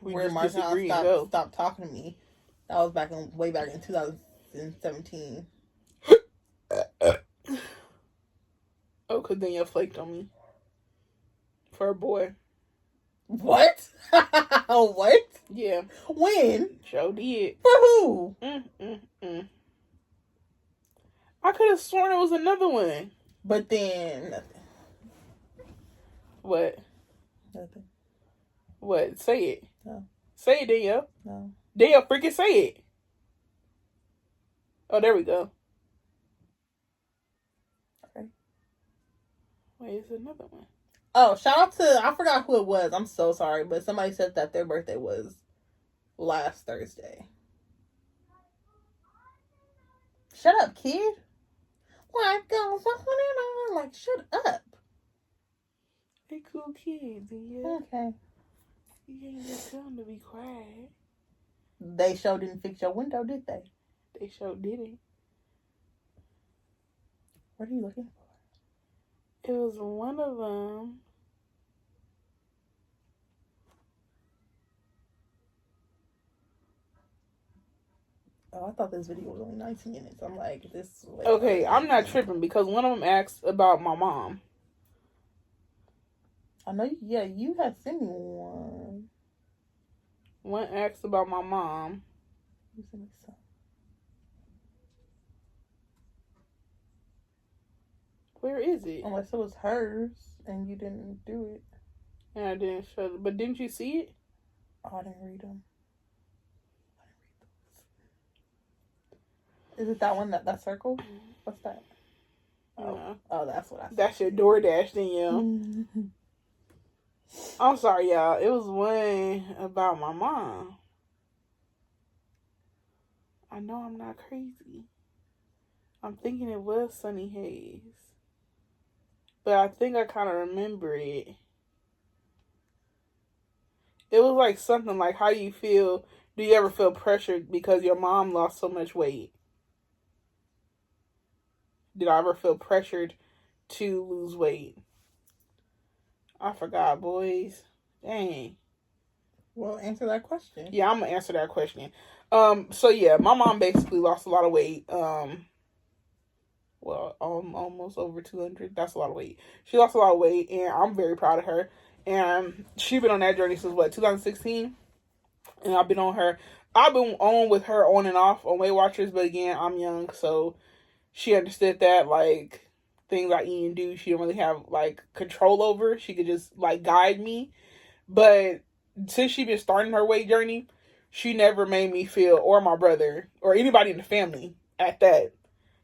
we where just Marjan disagree and go. stopped talking to me. That was way back in 2017. Oh, because Danielle flaked on me. For a boy. What? What? Yeah. When? Joe did. For who? I could have sworn it was another one. But then nothing. What? Nothing. What? Say it. No. Say it, Danielle. No. Danielle, freaking say it. Oh, there we go. Okay. Wait, is another one? Oh, shout out to, I forgot who it was. I'm so sorry, but somebody said that their birthday was last Thursday. Shut up, kid. Life goes on and on. Like, shut up. Hey, cool kid, Danielle. Okay. You ain't just tell them to be quiet. They sure didn't fix your window, did they? They sure didn't. What are you looking for? It was one of them. Oh, I thought this video was only 19 minutes. I'm like, this. Okay, I'm not tripping because one of them asked about my mom. I know, yeah, you had sent me one. One asked about my mom. You sent me some. Where is it? Unless it was hers and you didn't do it. And I didn't show it. But didn't you see it? Oh, I didn't read them. Is it that one, that circle? What's that? Oh, No. Oh, that's what I said. That's your DoorDash, Danielle. I'm sorry, y'all. It was one about my mom. I know I'm not crazy. I'm thinking it was Sunny Hayes. But I think I kind of remember it. It was like something like, how do you feel? Do you ever feel pressured because your mom lost so much weight? Did I ever feel pressured to lose weight? I forgot, boys. Dang. Well, answer that question. Yeah, I'm gonna answer that question. So yeah, my mom basically lost a lot of weight. Well, almost over 200. That's a lot of weight. She lost a lot of weight, and I'm very proud of her. And she's been on that journey since 2016. And I've been on with her on and off on Weight Watchers, but again, I'm young, so she understood that, like, things I eat and do, she didn't really have, like, control over. She could just, like, guide me. But since she been starting her weight journey, she never made me feel, or my brother, or anybody in the family at that,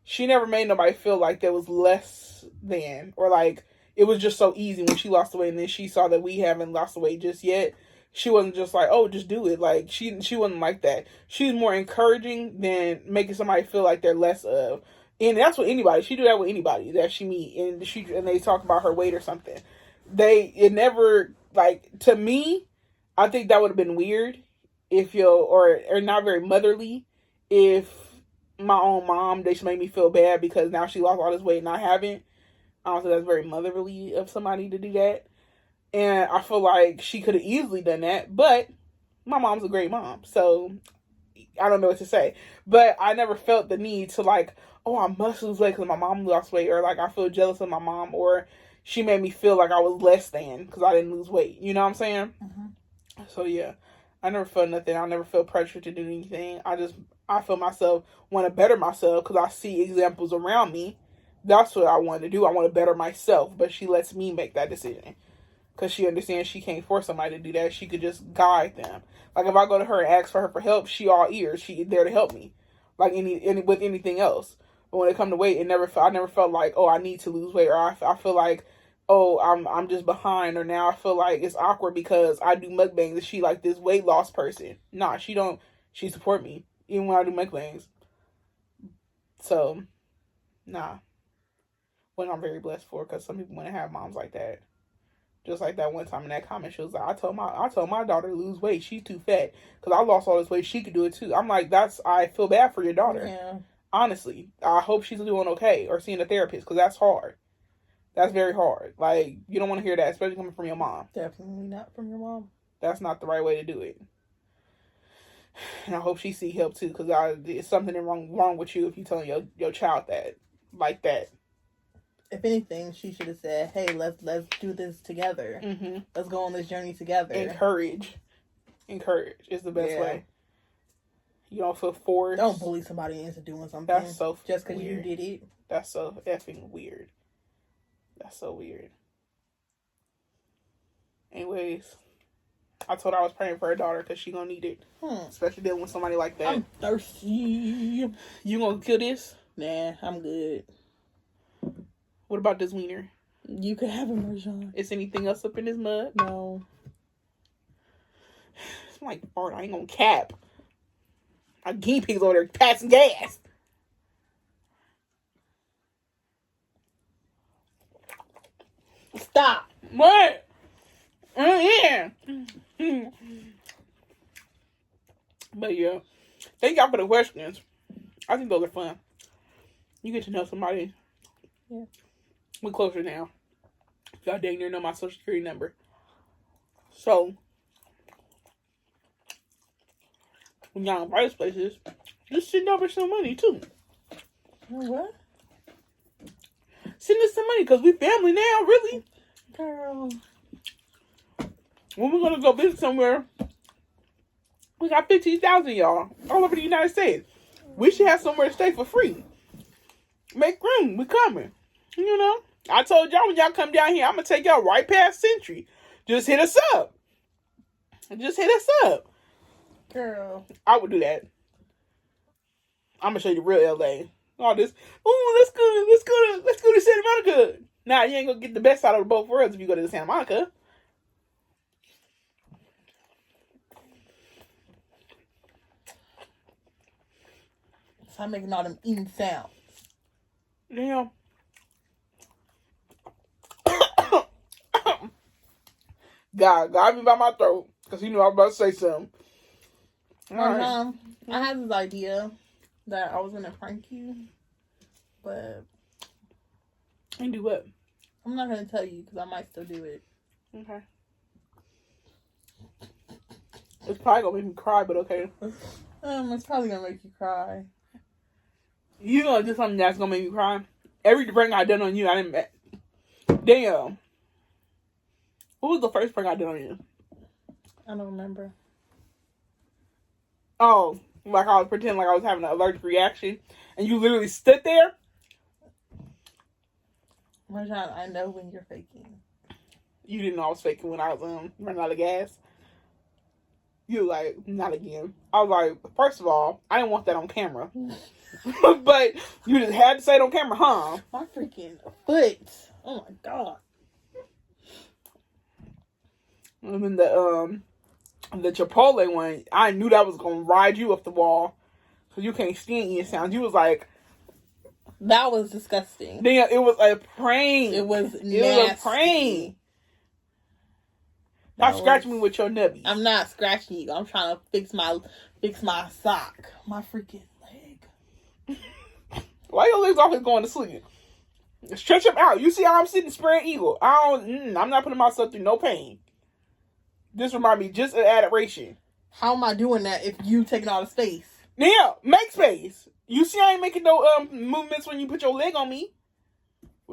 she never made nobody feel like there was less than, or like, it was just so easy when she lost the weight, and then she saw that we haven't lost the weight just yet. She wasn't just like, oh, just do it. Like, she wasn't like that. She's more encouraging than making somebody feel like they're less of. And that's with anybody. She do that with anybody that she meet, and they talk about her weight or something. It never, like, to me, I think that would have been weird if or not very motherly, if my own mom, they should make me feel bad because now she lost all this weight and I haven't. I don't think that's very motherly of somebody to do that. And I feel like she could have easily done that, but my mom's a great mom, so I don't know what to say. But I never felt the need to, like, oh, I must lose weight because my mom lost weight, or like I feel jealous of my mom, or she made me feel like I was less than because I didn't lose weight. You know what I'm saying? Mm-hmm. So yeah, I never felt nothing. I never felt pressure to do anything. I feel myself want to better myself because I see examples around me. That's what I want to do. I want to better myself, but she lets me make that decision because she understands she can't force somebody to do that. She could just guide them. Like, if I go to her and ask for her for help, she all ears. She there to help me, like with anything else. But when it comes to weight, I never felt like, oh, I need to lose weight, or I feel like, oh, I'm just behind, or now I feel like it's awkward because I do mukbangs and she like this weight loss person. Nah, she don't. She support me even when I do mukbangs. So, nah. What I'm very blessed for, because some people want to have moms like that. Just like that one time in that comment, she was like, I told my daughter to lose weight. She's too fat because I lost all this weight. She could do it too. I'm like, I feel bad for your daughter. Yeah. Honestly, I hope she's doing okay or seeing a therapist, because that's hard. That's very hard. Like, you don't want to hear that, especially coming from your mom. Definitely not from your mom. That's not the right way to do it. And I hope she see help too, because it's something wrong with you if you telling your child that, like that. If anything, she should have said, "Hey, let's do this together. Mm-hmm. Let's go on this journey together." Encourage is the best way. You don't feel forced. Don't bully somebody into doing something. That's so just because weird. you did it. That's so effing weird. That's so weird. Anyways, I told her I was praying for her daughter because she gonna need it. Especially dealing with somebody like that. I'm thirsty. You gonna kill this? Nah, I'm good. What about this wiener? You could have a Marjan. Is anything else up in this mud? No. It's like fart. I ain't gonna cap. Our guinea pigs over there passing gas. Stop. What? Yeah. But yeah. Thank y'all for the questions. I think those are fun. You get to know somebody. Yeah. We're closer now. Y'all dang near know my social security number. So, when y'all invite us places, just send over some money too. What? Send us some money because we family now, really. Girl. When we're gonna go visit somewhere, we got 15,000 y'all all over the United States. We should have somewhere to stay for free. Make room. We coming. You know, I told y'all when y'all come down here, I'm gonna take y'all right past Century. Just hit us up. Just hit us up. Girl. I would do that. I'm gonna show you the real LA. All this. Oh, let's go to Santa Monica. Nah, you ain't gonna get the best out of both worlds if you go to Santa Monica. Stop making all them eating sounds. Damn. God got me by my throat because he knew I was about to say something. I had this idea that I was gonna prank you, but And do what? I'm not gonna tell you because I might still do it. Okay. It's probably gonna make me cry, but okay. It's probably gonna make you cry. You gonna do something that's gonna make me cry? Every prank I done on you, I didn't. Damn. What was the first prank I did on you? I don't remember. Oh, like I was pretending like I was having an allergic reaction, and you literally stood there. Marjan, I know when you're faking. You didn't know I was faking when I was running out of gas. You like, not again. I was like, first of all, I didn't want that on camera. But you just had to say it on camera, huh? My freaking foot. Oh my god. And then the Chipotle one, I knew that was gonna ride you up the wall. So you can't stand eating sounds. You was like, that was disgusting. Then it was a prank. It was nasty. It was a prank. Stop scratching me with your nubbies. I'm not scratching you. I'm trying to fix my sock. My freaking leg. Why your legs always going to sleep? Stretch them out. You see how I'm sitting spread eagle? I'm not putting myself through no pain. This remind me just of adoration. How am I doing that if you taking all the space? Yeah, make space. You see I ain't making no movements when you put your leg on me.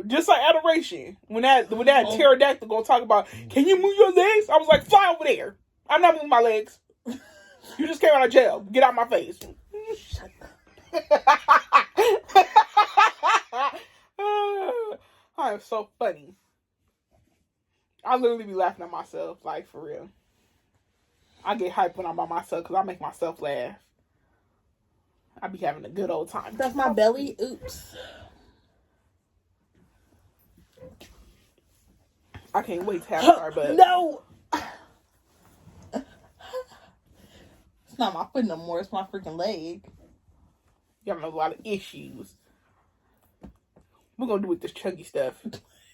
Just like adoration. When that pterodactyl gonna talk about, can you move your legs? I was like, fly over there. I'm not moving my legs. You just came out of jail. Get out of my face. Shut up. I am so funny. I literally be laughing at myself, like, for real. I get hyped when I'm by myself because I make myself laugh. I be having a good old time. That's my belly. Oops. I can't wait to have our butt. No! It's not my foot no more. It's my freaking leg. You having a lot of issues. We're going to do with this chuggy stuff.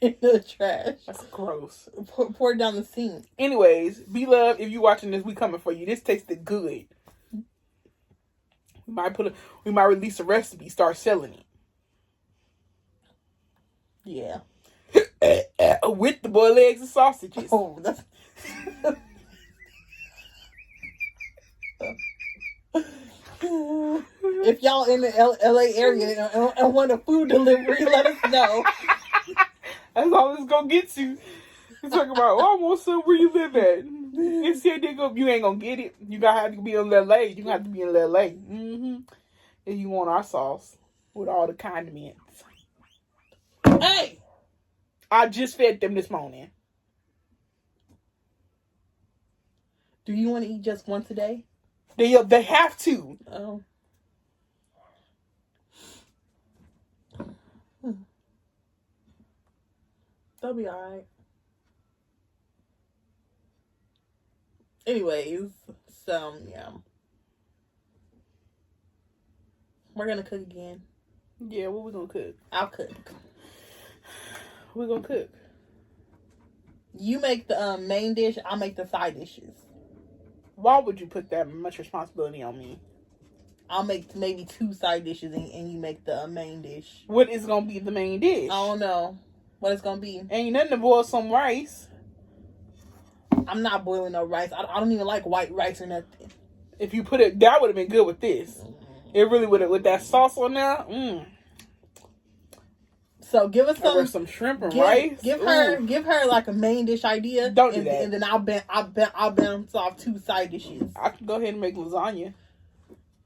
In the trash. That's gross. Pour it down the sink. Anyways, be love. If you watching this, we coming for you. This tasted good. We might release a recipe, start selling it. Yeah. With the boiled eggs and sausages. Oh, that's... If y'all in the LA area and want a food delivery, let us know. That's all it's gonna get you. You talking about, I want some where you live at. In San Diego, you ain't gonna get it. You gotta have to be in LA. You have to be in LA. Mm-hmm. If you want our sauce with all the condiments. Hey! I just fed them this morning. Do you want to eat just once a day? They have to. Oh. They'll be alright. Anyways, so, yeah. We're gonna cook again. Yeah, what we gonna cook? I'll cook. We're gonna cook. You make the main dish, I'll make the side dishes. Why would you put that much responsibility on me? I'll make maybe 2 side dishes and you make the main dish. What is gonna be the main dish? I don't know what it's gonna be. Ain't nothing to boil some rice. I'm not boiling no rice. I don't even like white rice or nothing. If you put it, that would have been good with this. It really would have, with that sauce on there. So give us some shrimp and rice. Give her like a main dish idea. Don't do that. And then I'll bounce off 2 side dishes. I can go ahead and make lasagna.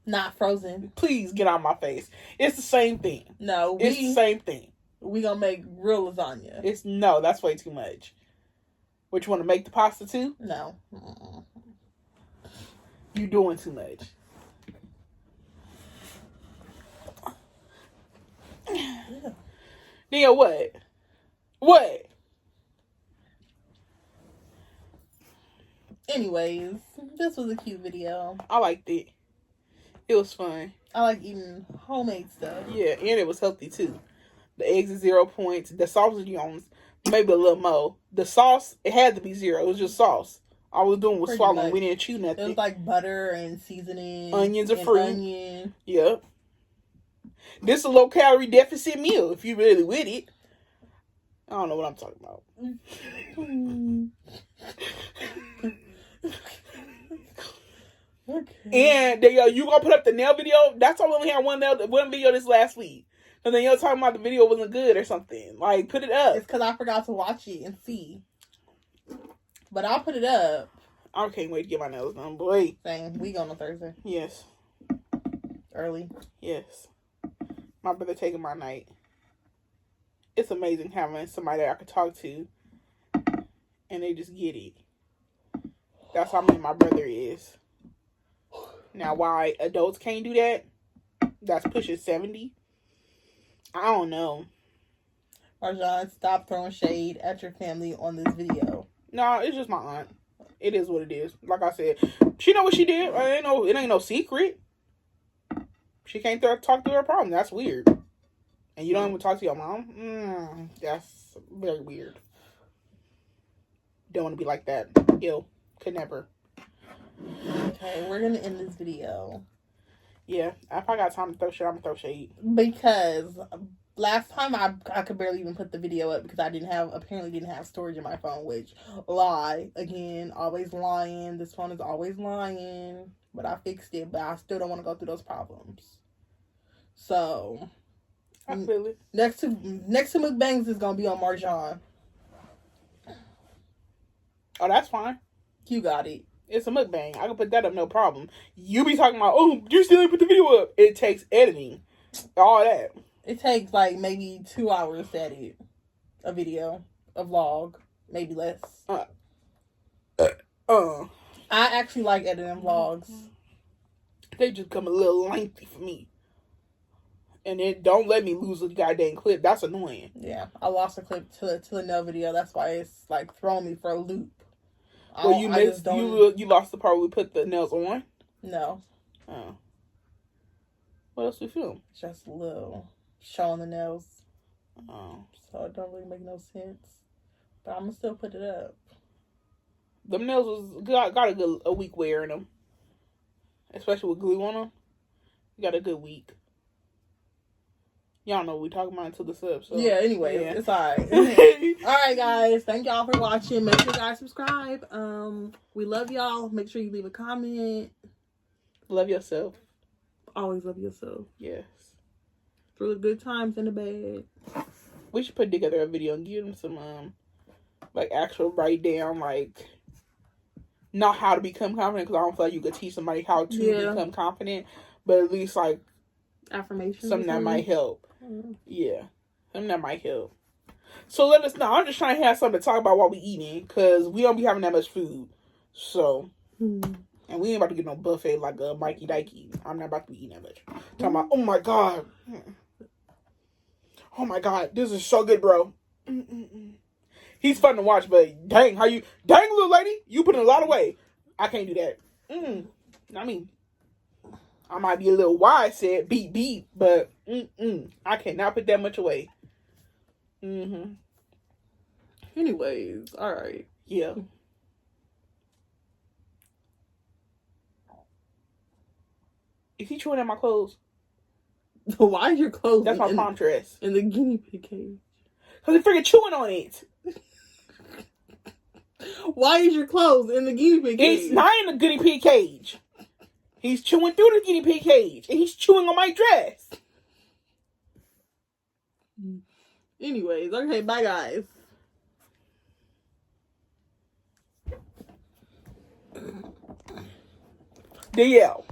Not frozen. Please get out of my face. It's the same thing. No, it's the same thing. We gonna make real lasagna. No, that's way too much. What, you want to make the pasta too? No. You doing too much. Yeah, what? What? Anyways, this was a cute video. I liked it. It was fun. I like eating homemade stuff. Yeah, and it was healthy too. The eggs is 0 points. The sausage on maybe a little more. The sauce, it had to be 0. It was just sauce. All we was doing was Pretty swallowing. much. We didn't chew nothing. It was like butter and seasoning. Onions are and free. Onion. Yep. This is a low calorie deficit meal if you really with it. I don't know what I'm talking about. Okay. And you gonna put up the nail video? That's why we only had one video this last week. And then you're talking about the video wasn't good or something. Like, put it up. It's because I forgot to watch it and see. But I'll put it up. I can't wait to get my nails done, boy. Same. We go on Thursday. Yes. Early. Yes. My brother taking my night. It's amazing having somebody that I could talk to and they just get it. That's how me and my brother is. Now, why adults can't do that? That's pushing 70. I don't know. Marjan, stop throwing shade at your family on this video. No, it's just my aunt. It is what it is. Like I said, she know what she did. It ain't no secret. She can't talk through her problem. That's weird. And you don't even talk to your mom? That's very weird. Don't want to be like that. Ew. Could never. Okay, we're going to end this video. Yeah, if I got time to throw shit, I'm going to throw shade. Because last time I could barely even put the video up because I apparently didn't have storage in my phone, which, lie. Again, always lying. This phone is always lying. But I fixed it, but I still don't want to go through those problems. So, I feel it. Next to Mukbangs is going to be on Marjan. Oh, that's fine. You got it. It's a mukbang. I can put that up, no problem. You be talking about, oh, you still didn't put the video up. It takes editing. All that. It takes like maybe 2 hours to edit a video, a vlog, maybe less. I actually like editing vlogs. They just come a little lengthy for me. And then don't let me lose a goddamn clip. That's annoying. Yeah, I lost a clip to the nail video. That's why it's like throwing me for a loop. Well, you lost the part where we put the nails on? No. Oh. What else we film? Just a little showing the nails. Oh. So it don't really make no sense. But I'm gonna still put it up. Them nails got a week wear in them. Especially with glue on them. We got a good week. Y'all know what we talking about until the sub. So yeah, anyway, yeah. it's alright. Alright, guys. Thank y'all for watching. Make sure you guys subscribe. We love y'all. Make sure you leave a comment. Love yourself. Always love yourself. Yes. Through the good times and the bad. We should put together a video and give them some like actual write down, like not how to become confident, because I don't feel like you could teach somebody how to become confident, but at least like affirmations, something that might help. Mm. Yeah, something that might help. So let us know. I'm just trying to have something to talk about while we eating, because we don't be having that much food. So, and we ain't about to get no buffet like a Mikey Dikey. I'm not about to be eating that much. Talking about, oh my god. Oh my god, this is so good, bro. He's fun to watch, but dang, little lady, you put in a lot of weight. I can't do that. I mean, I might be a little wide said beep beep, but I cannot put that much away. Anyways, all right. Yeah. Is he chewing at my clothes? Why is your clothes? That's my prom dress. In the guinea pig cage. Cause he freaking chewing on it. Why is your clothes in the guinea pig cage? It's not in the guinea pig cage. He's chewing through the guinea pig cage, and he's chewing on my dress. Anyways, okay, bye guys. Danielle.